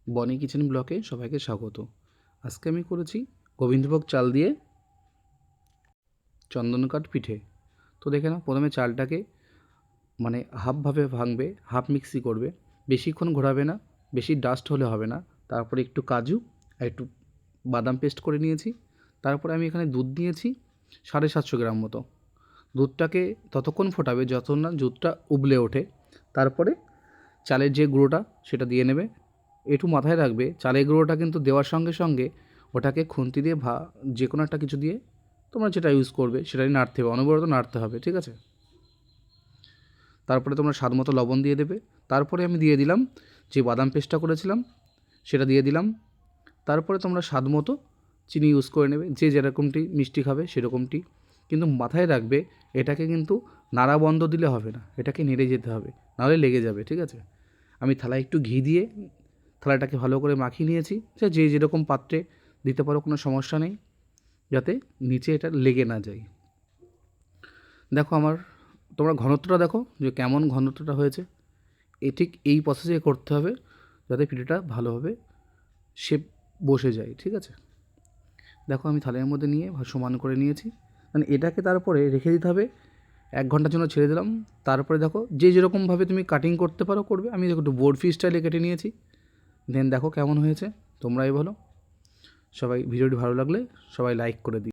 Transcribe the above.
বনি কিচেন ব্লকে সবাইকে স্বাগত। আজকে আমি করেছি গোবিন্দভোগ চাল দিয়ে চন্দনকাঠ পিঠে। তো দেখে নাও, প্রথমে চালটাকে হাফভাবে ভাঙবে, হাফ মিক্সি করবে, বেশিক্ষণ ঘোরাবে না, বেশি ডাস্ট হলে হবে না। তারপরে একটু কাজু আর একটু বাদাম পেস্ট করে নিয়েছি। তারপরে আমি এখানে দুধ নিয়েছি 750 গ্রাম মতো। দুধটাকে ততক্ষণ ফোটাবে যতক্ষণ না দুধটা উবলে ওঠে। তারপরে চালের যে গুঁড়োটা সেটা দিয়ে নেবে। একটু মাথায় রাখবে, চালের গুঁড়োটা কিন্তু দেওয়ার সঙ্গে সঙ্গে ওটাকে খুন্তি দিয়ে যে কোনো একটা কিছু দিয়ে তোমরা যেটা ইউজ করবে সেটাই নাড়তে হবে, অনবরত নাড়তে হবে, ঠিক আছে? তারপরে তোমরা স্বাদ মতো লবণ দিয়ে দেবে। তারপরে আমি দিয়ে দিলাম যে বাদাম পেস্টটা করেছিলাম সেটা দিয়ে দিলাম। তারপরে তোমরা স্বাদ মতো চিনি ইউজ করে নেবে, যে যেরকমটি মিষ্টি খাবে সেরকমটি। কিন্তু মাথায় রাখবে, এটাকে কিন্তু নাড়া বন্ধ দিলে হবে না, এটাকে নেড়ে যেতে হবে, নাহলে লেগে যাবে, ঠিক আছে? আমি থালায় একটু ঘি দিয়ে থালাটাকে ভালো করে মাখিয়ে নিয়েছি। যে যেরকম পাত্রে দিতে পারো, কোনো সমস্যা নেই, যাতে নিচে এটা লেগে না যায়। দেখো তোমরা ঘনত্বটা দেখো যে কেমন ঘনত্বটা হয়েছে। ঠিক এই প্রসেসে করতে হবে যাতে পিঠেটা ভালোভাবে শেপ বসে যায়, ঠিক আছে? দেখো আমি থালার মধ্যে নিয়ে সমান করে নিয়েছি। এটাকে তারপরে রেখে দিতে হবে, 1 ঘন্টার জন্য ছেড়ে দিলাম। তারপরে দেখো যে যেরকমভাবে তুমি কাটিং করতে পারো করবে। আমি দেখো একটু বরফি স্টাইলে কেটে নিয়েছি। দেন দেখো কেমন হয়েছে, তোমরাই বলো। সবাই ভিডিওটি ভালো লাগলে সবাই লাইক করে দিও।